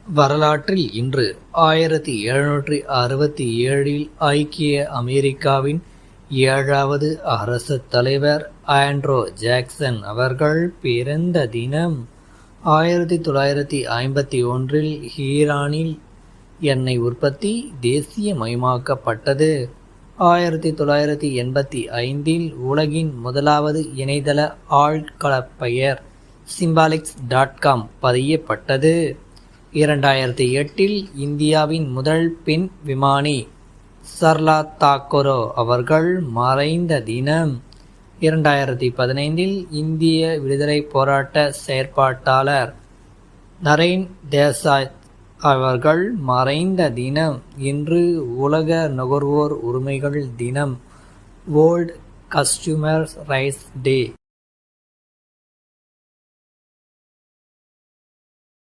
வரலாற்றில் இன்று 1767 ஐக்கிய அமெரிக்காவின் 7வது அரசுத் தலைவர் ஆண்ட்ரூ ஜாக்சன் அவர்கள் பிறந்த தினம். 1951 ஈரானில் எண்ணெய் உற்பத்தி தேசியமயமாக்கப்பட்டது. 1985 உலகின் முதலாவது இணையதள ஆழ்கலப்பெயர் symbolics.com பதியப்பட்டது. 2008 இந்தியாவின் முதல் பெண் விமானி சர்லா தாக்கூர் அவர்கள் மறைந்த தினம். 2015 இந்திய விடுதலைப் போராட்ட செயற்பாட்டாளர் நரேன் தேசாய் அவர்கள் மறைந்த தினம். இன்று உலக நுகர்வோர் உரிமைகள் தினம், வேர்ல்ட் கஸ்டமர் ரைட்ஸ் டே.